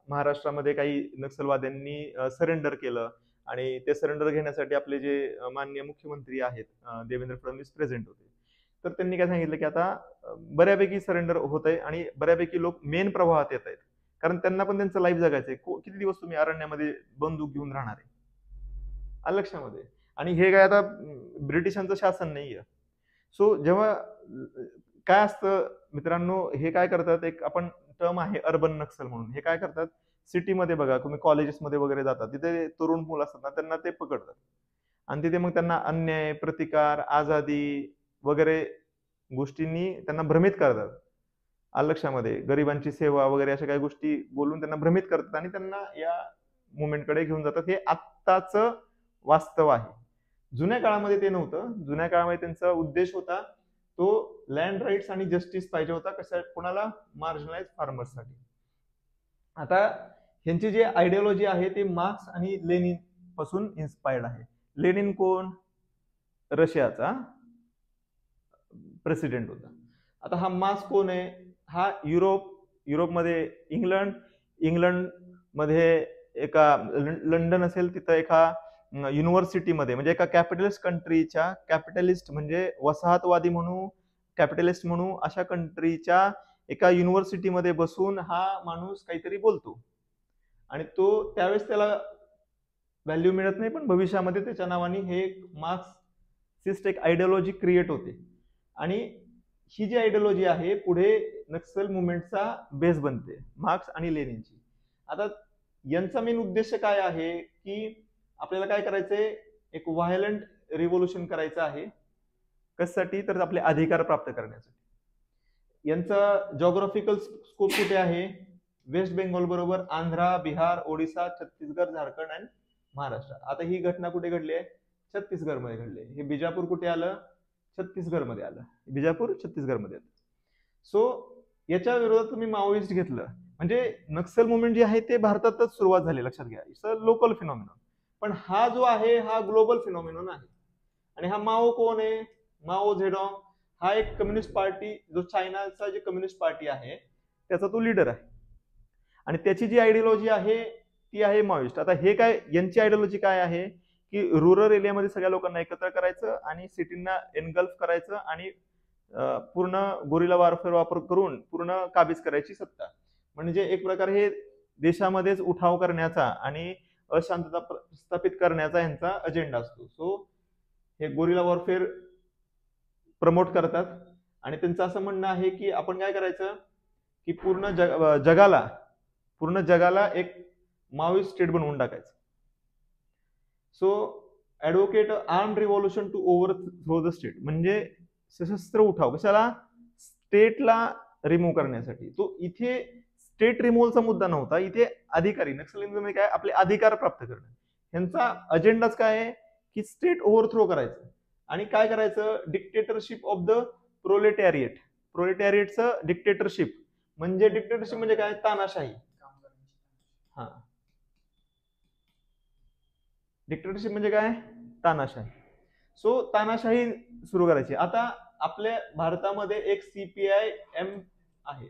महाराष्ट्रामध्ये काही नक्षलवाद्यांनी सरेंडर केलं आणि ते सरेंडर घेण्यासाठी आपले जे माननीय मुख्यमंत्री आहेत देवेंद्र फडणवीस प्रेझेंट होते. तर त्यांनी काय सांगितलं की आता बऱ्यापैकी सरेंडर होत आहे आणि बऱ्यापैकी लोक मेन प्रवाहात येत आहेत, कारण त्यांना पण त्यांचं लाईफ जगायचंय. किती दिवस तुम्ही अरण्यामध्ये बंदूक घेऊन राहणार आहे, लक्षामध्ये. आणि हे काय आता ब्रिटिशांचं शासन नाहीये. सो जेव्हा काय असतं मित्रांनो, हे काय करतात, एक आपण टर्म आहे अर्बन नक्सल म्हणून. हे काय करतात, सिटीमध्ये बघा तुम्ही कॉलेजेसमध्ये वगैरे जातात, तिथे तरुण मुलं असतात ना, त्यांना ते पकडतात आणि तिथे मग त्यांना अन्याय, प्रतिकार, आझादी वगैरे गोष्टींनी त्यांना भ्रमित करतात. लक्षामध्ये गरिबांची सेवा वगैरे अशा काही गोष्टी बोलून त्यांना भ्रमित करतात आणि त्यांना या मुवमेंटकडे घेऊन जातात. हे आत्ताच वास्तव आहे. जुन्या काळामध्ये ते नव्हतं. जुन्या काळामध्ये त्यांचा उद्देश होता तो लँड राईट्स आणि जस्टिस पाहिजे होता. कशा, कोणाला? मार्जिनलाइज फार्मर्ससाठी. आता ह्यांची जी आयडियोलॉजी आहे ती मार्क्स आणि लेनिन पासून इन्स्पायर्ड आहे. लेनिन कोण? रशियाचा प्रेसिडेंट होता. आता हा मार्क्स कोण आहे? हा युरोपमध्ये इंग्लंड मध्ये एका लंडन असेल तिथं एका युनिव्हर्सिटीमध्ये म्हणजे एका कॅपिटलिस्ट कंट्रीच्या कॅपिटलिस्ट म्हणजे वसाहतवादी म्हणू कॅपिटलिस्ट म्हणू अशा कंट्रीच्या एका युनिव्हर्सिटीमध्ये बसून हा माणूस काहीतरी बोलतो आणि तो त्यावेळेस त्याला व्हॅल्यू मिळत नाही, पण भविष्यामध्ये त्याच्या नावाने हे मार्क्सिस्ट एक आयडियोलॉजी क्रिएट होते आणि ही जी आयडियोलॉजी आहे पुढे नक्सल मुवमेंटचा बेस बनते, मार्क्स आणि लेनिनची. आता यांचा मेन उद्देश काय आहे की आपल्याला काय करायचंय? एक व्हायलंट रिव्होल्युशन करायचं आहे. कशासाठी? तर आपले अधिकार प्राप्त करण्यासाठी. यांचा जॉग्राफिकल स्कोप कुठे आहे? वेस्ट बेंगॉल बरोबर आंध्रा, बिहार, ओडिसा, छत्तीसगड, झारखंड आणि महाराष्ट्र. आता ही घटना कुठे घडली आहे? छत्तीसगड मध्ये घडली. हे बिजापूर कुठे आलं? छत्तीसगड मध्ये आलं. बिजापूर छत्तीसगड मध्ये आलं. सो याच्या विरोधात तुम्ही माओइस्ट घेतलं म्हणजे नक्सल मुवमेंट जी आहे ते भारतातच सुरुवात झाली, लक्षात घ्या. It's a local phenomenon. पण हा जो आहे हा ग्लोबल फिनॉमिनॉन आहे. आणि हा माओ कोण आहे? माओ झेडॉंग हा एक कम्युनिस्ट पार्टी, जो चायनाचा जे कम्युनिस्ट पार्टी आहे त्याचा तो लीडर आहे आणि त्याची जी आयडियोलॉजी आहे ती आहे माओइस्ट. आता हे काय, यांची आयडियोलॉजी काय आहे की रुरल एरियामध्ये सगळ्या लोकांना एकत्र करायचं आणि सिटींना एनगल्फ करायचं आणि पूर्ण गोरिला वारफेअर वापर करून पूर्ण काबीज करायची सत्ता. म्हणजे एक प्रकारे हे देशामध्येच उठाव करण्याचा आणि अशांतता प्रस्थापित करण्याचा यांचा अजेंडा असतो. सो हे गोरिला वॉरफेअर प्रमोट करतात आणि त्यांचं असं म्हणणं आहे की आपण काय करायचं की पूर्ण जगाला एक माओइस्ट स्टेट बनवून टाकायचं. So advocate arm revolution to overthrow the state म्हणजे सशस्त्र उठाव कशाला? स्टेटला रिमूव्ह करण्यासाठी. तो इथे स्टेट रिमूव्हलचा मुद्दा नव्हता, इथे अधिकारी नक्सलिझम काय आपले अधिकार प्राप्त करणं. यांचा अजेंडाच काय आहे की स्टेट ओव्हरथ्रो करायचं आणि काय करायचं? Dictatorship of the proletariat. प्रोलेटॅरिएटचं डिक्टेटरशिप म्हणजे काय? तानाशाही. हा, डिक्टेटरशिप म्हणजे काय? तानाशाही. सो तानाशाही सुरू करायची. आता आपल्या भारतामध्ये एक CPIM आहे.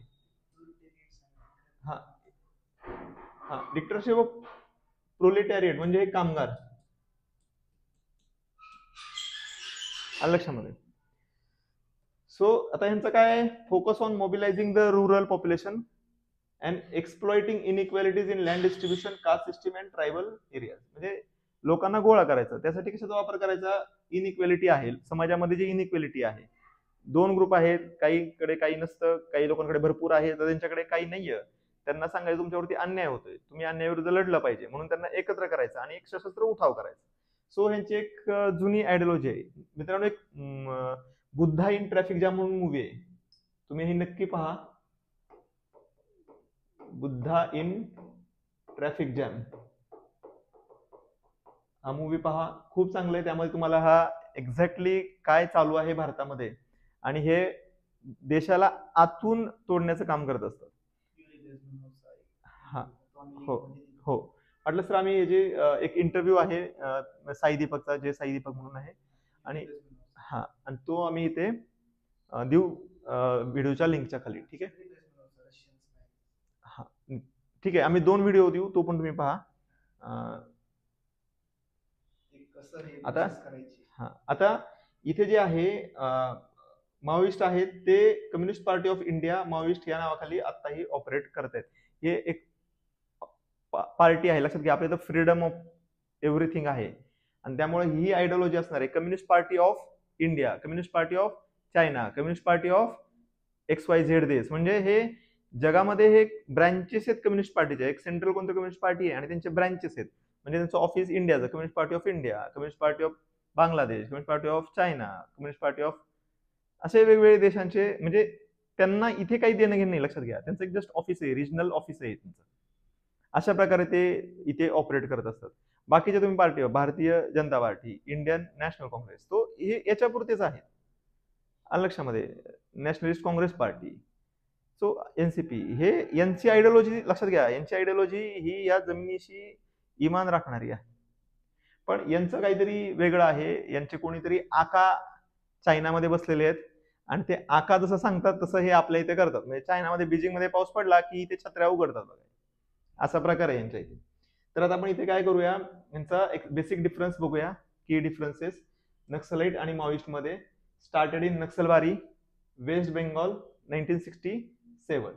हा हा डिक्टेटरशिप ऑफ प्रोलेटॅरिएट म्हणजे कामगार. लक्षामध्ये. सो आता यांचं काय? Focus on mobilising the rural population and exploiting inequalities in land distribution, caste system and tribal areas. म्हणजे लोकांना गोळा करायचा. त्यासाठी कशाचा वापर करायचा? इनइक्वॅलिटी आहे समाजामध्ये, जी इनइक्वॅलिटी आहे. दोन ग्रुप आहेत, काहीकडे काही नसतं, काही लोकांकडे भरपूर आहे तर त्यांच्याकडे काही नाहीये. त्यांना सांगायचं तुमच्यावरती अन्याय होतोय, तुम्ही अन्यायाविरुद्ध लढलं पाहिजे, म्हणून त्यांना एकत्र करायचं आणि एक सशस्त्र उठाव करायचा. सो ह्यांची एक जुनी आयडियोलॉजी आहे. मित्रांनो, एक बुद्धा इन ट्रॅफिक जॅम म्हणून मूवी आहे, तुम्ही ही नक्की पहा. बुद्धा इन ट्रॅफिक जॅम हा मूवी पहा, खूप चांगलं आहे. त्यामध्ये तुम्हाला हा एक्झॅक्टली काय चालू आहे भारतामध्ये आणि हे देशाला आतून तोडण्याचं काम करत असतात. हा हो हो वाटलं सर आम्ही जे एक इंटरव्ह्यू आहे साई दीपकचा, जे साई दीपक म्हणून आहे आणि हा आणि तो आम्ही इथे देऊ व्हिडिओच्या लिंकच्या खाली. ठीक आहे. हा ठीक आहे, आम्ही 2 व्हिडिओ देऊ, तो पण तुम्ही पहा. आता इथे जे आहे माओइस्ट आहेत ते communist party of India Maoist या नावाखाली आताही ऑपरेट करतायत. हे एक पार्टी आहे, लक्षात घ्या. आपल्या इथं फ्रीडम ऑफ एव्हरीथिंग आहे आणि त्यामुळे ही आयडियोलॉजी असणार आहे. Communist party of India, communist party of China, communist party of XYZ देश. म्हणजे हे जगामध्ये हे ब्रँचेस आहेत कम्युनिस्ट पार्टीचे. एक सेंट्रल कोणतं कम्युनिस्ट पार्टी आहे आणि त्यांचे ब्रँचेस आहेत. म्हणजे त्यांचं ऑफिस इंडियाचं, communist party of India, communist party of Bangladesh, communist party of China, communist party of असे वेगवेगळे देशांचे. म्हणजे त्यांना इथे काही देणं घेणं नाही, लक्षात घ्या. त्यांचं एक जस्ट ऑफिस आहे, रिजनल ऑफिस आहे त्यांचं. अशा प्रकारे ते इथे ऑपरेट करत असतात. बाकीचे तुम्ही party, Bharatiya Janata party, Indian national Congress, तो हे याच्यापुरतेच आहे. लक्षामध्ये nationalist Congress party. So NCP हे यांची आयडियोलॉजी लक्षात घ्या, यांची आयडियोलॉजी ही या जमिनीशी इमान राखणारी आहे, पण यांचं काहीतरी वेगळं आहे. यांचे कोणीतरी आका चायनामध्ये बसलेले आहेत आणि ते आका जसं सांगतात तसं हे आपल्या इथे करतात. म्हणजे चायनामध्ये बीजिंगमध्ये पाऊस पडला की ते छत्र्या उघडतात बघा, असा प्रकार आहे यांच्या इथे. तर आता आपण इथे काय करूया, यांचा एक बेसिक डिफरन्स बघूया, की डिफरन्सेस नक्सलाइट आणि माओइस्ट मध्ये. Started in Naxalbari, West Bengal, 1967.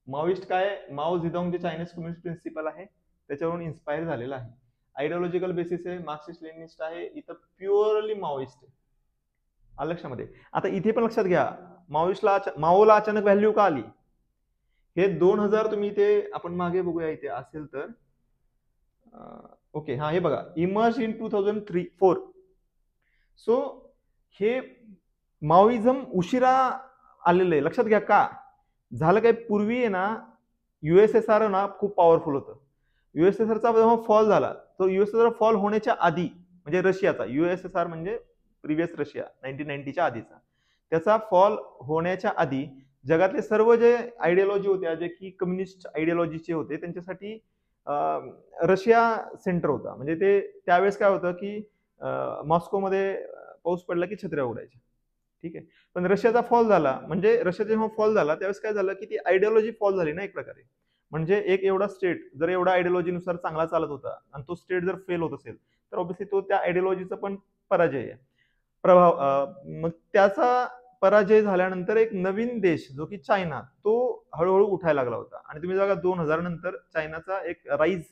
Maoist काय, माओ झेडॉंग जे चायनीज कम्युनिस्ट प्रिन्सिपल आहे त्याच्यावरून इन्स्पायर झालेला आहे. आयडियोलॉजिकल बेसिस आहे मार्क्सिस्ट लेनिनिस्ट आहे, इथं प्युअरली माओइस्ट आहे. लक्षामध्ये. आता इथे पण लक्षात घ्या, माओला अचानक व्हॅल्यू का आली, हे 2000 तुम्ही इथे आपण मागे बघूया इथे असेल तर, ओके हा हे बघा, इमर्ज इन 2003-4. सो हे माओइझम उशिरा आलेलं आहे. लक्षात घ्या का झालं, काय पूर्वी आहे ना युएसएसआर ना खूप पॉवरफुल होतं. युएसएसआरचा जेव्हा फॉल झाला, तो युएसएसआर फॉल होण्याच्या आधी म्हणजे रशियाचा, युएसएसआर म्हणजे प्रिव्हियस रशिया 1990च्या आधीचा, त्याचा फॉल होण्याच्या आधी जगातले सर्व जे आयडियोलॉजी होत्या, जे की कम्युनिस्ट आयडियोलॉजीचे होते, त्यांच्यासाठी रशिया सेंटर होता. म्हणजे ते त्यावेळेस काय होतं की मॉस्कोमध्ये पाऊस पडला की छत्र्या उडायच्या, ठीक आहे. पण रशियाचा फॉल झाला, म्हणजे रशियाचा जेव्हा फॉल झाला त्यावेळेस काय झालं की ती आयडियोलॉजी फॉल झाली ना एक प्रकारे. म्हणजे एक एवढा स्टेट जर एवढा आयडियोलॉजीनुसार चांगला चालत होता आणि तो स्टेट जर फेल होत असेल तर ऑब्व्हियसली तो त्या आयडियोलॉजीचा पण पराजय आहे, प्रभाव. मग त्याचा पराजय झाल्यानंतर एक नवीन देश जो की चायना, तो हळूहळू उठायला लागला होता. आणि तुम्ही बघा 2000 नंतर चायनाचा एक राईज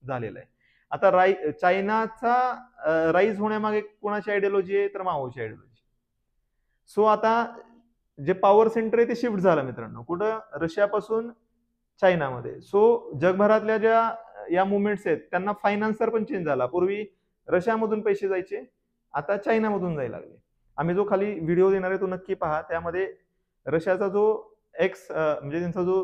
झालेला आहे. आता चायनाचा राईज होण्यामागे कोणाची आयडियोलॉजी आहे, तर माओची आयडियोलॉजी. सो आता जे पॉवर सेंटर आहे ते शिफ्ट झालं मित्रांनो, कुठं, रशियापासून चायनामध्ये. सो जगभरातल्या ज्या या मुवमेंट्स आहेत त्यांना फायनान्सर पण चेंज झाला. पूर्वी रशियामधून पैसे जायचे, आता चायनामधून जायला लागले. आम्ही जो खाली व्हिडिओ देणार आहे तो नक्की पहा. त्यामध्ये रशियाचा जो म्हणजे त्यांचा जो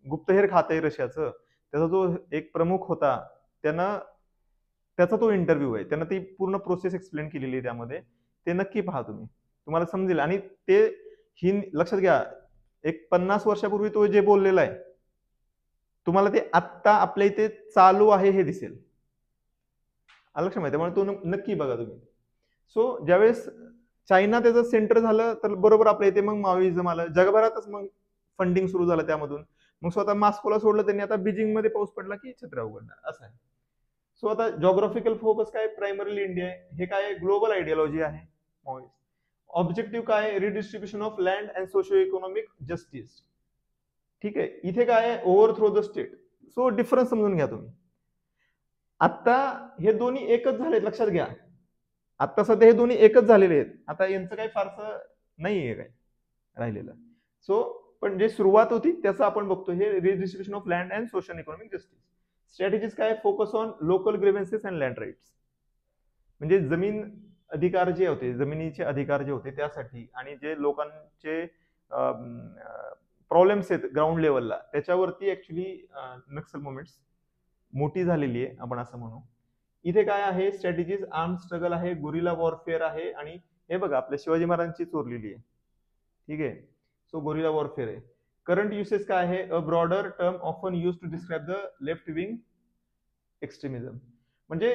गुप्तहेर खातं आहे रशियाचं, त्याचा जो एक प्रमुख होता, त्याचा तो इंटरव्ह्यू आहे. त्यानं ती पूर्ण प्रोसेस एक्सप्लेन केलेली आहे त्यामध्ये, ते नक्की पहा तुम्ही, तुम्हाला समजेल. आणि ते ही लक्षात घ्या, एक 50 वर्षापूर्वी तो जे बोललेला आहे तुम्हाला ते आत्ता आपल्या इथे चालू आहे हे दिसेल. लक्षात माहिती, त्यामुळे तो नक्की बघा तुम्ही. सो ज्यावेळेस चायना त्याचं सेंटर झालं तर बरोबर आपल्या इथे मग माओइझम आलं, जगभरातच मग फंडिंग सुरू झालं त्यामधून. मग स्वतः मॉस्कोला सोडलं त्यांनी, आता बीजिंगमध्ये पाऊस पडला की छत्र्या उघडणार, असं आहे. सो आता जॉग्राफिकल फोकस काय, प्रायमरीली इंडिया आहे. हे काय, ग्लोबल आयडियोलॉजी आहे माओइस्ट. ऑब्जेक्टिव्ह काय, redistribution of land and socio economic justice, ठीक आहे. इथे काय, overthrow the state. So difference समजून घ्या तुम्ही. आता हे दोन्ही एकच झालेत, लक्षात घ्या. आता सध्या हे दोन्ही एकच झालेले आहेत. आता यांचं काही फारसं नाहीये काय राहिलेलं. सो पण जे सुरुवात होती त्याचं आपण बघतो, हे redistribution of land and social economic justice. Strategies काय, focus on local grievances and land rights, म्हणजे जमीन अधिकार जे होते, जमिनीचे अधिकार जे होते त्यासाठी, आणि जे लोकांचे प्रॉब्लेम्स आहेत ग्राउंड लेवलला, त्याच्यावरती ऍक्च्युली नक्सल मुवमेंट्स मोठी झालेली आहे, आपण असं म्हणू. इथे काय आहे, स्ट्रॅटेजीज, आर्म स्ट्रगल आहे, गुरिला वॉरफेअर आहे, आणि हे बघा आपल्या शिवाजी महाराजांची चोरलेली आहे, ठीक आहे. सो गुरिला वॉरफेअर आहे. करंट युसेस काय आहे, a broader term often used to describe the left wing extremism. म्हणजे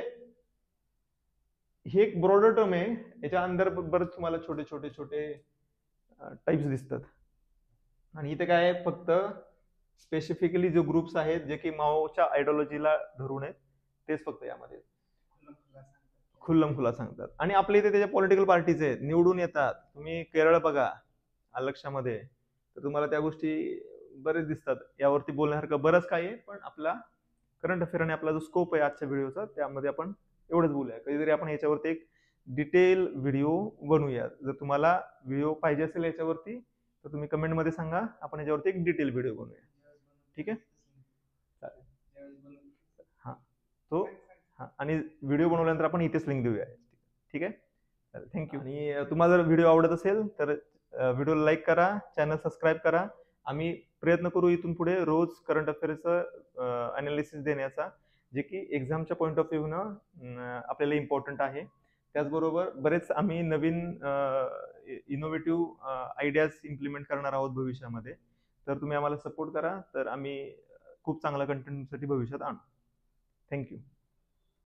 हे एक ब्रॉडर टर्म आहे, याच्या अंदर बरेच तुम्हाला छोटे छोटे छोटे टाइप्स दिसतात. आणि इथे काय आहे, फक्त स्पेसिफिकली जे ग्रुप्स आहेत जे की माओच्या आयडियोलॉजीला धरून आहेत तेच फक्त यामध्ये खुल्लम खुला सांगतात. आणि आपल्या इथे त्याच्या पॉलिटिकल पार्टीज आहेत, निवडून येतात. तुम्ही केरळ बघा लक्षामध्ये, तर तुम्हाला त्या गोष्टी बरेच दिसतात. यावरती बोलण्यासारखं बरंच काय आहे, पण आपला करंट अफेअर आणि आपला जो स्कोप आहे आजच्या व्हिडिओचा, त्यामध्ये आपण एवढंच बोलूया. कधीतरी आपण याच्यावरती एक डिटेल व्हिडिओ बनवूया. जर तुम्हाला व्हिडिओ पाहिजे असेल याच्यावरती तर तुम्ही कमेंटमध्ये सांगा, आपण याच्यावरती एक डिटेल व्हिडिओ बनवूया, ठीक आहे. चालेल, हां. तो हां, आणि व्हिडिओ बनवल्यानंतर आपण इथेच लिंक देऊया, ठीक आहे. चालेल, थँक्यू. आणि तुम्हाला जर व्हिडिओ आवडत असेल तर व्हिडिओला लाईक करा, चॅनल सबस्क्राईब करा. आम्ही प्रयत्न करू इथून पुढे रोज करंट अफेअर्सचं अनालिसिस देण्याचा, जे की एक्झामच्या पॉईंट ऑफ व्ह्यूनं आपल्याला इम्पॉर्टंट आहे. त्याचबरोबर बरेच आम्ही नवीन इनोव्हेटिव्ह आयडियाज इम्प्लिमेंट करणार आहोत भविष्यामध्ये. तर तुम्ही आम्हाला सपोर्ट करा, तर आम्ही खूप चांगला कंटेंटसाठी भविष्यात आणू. थँक्यू.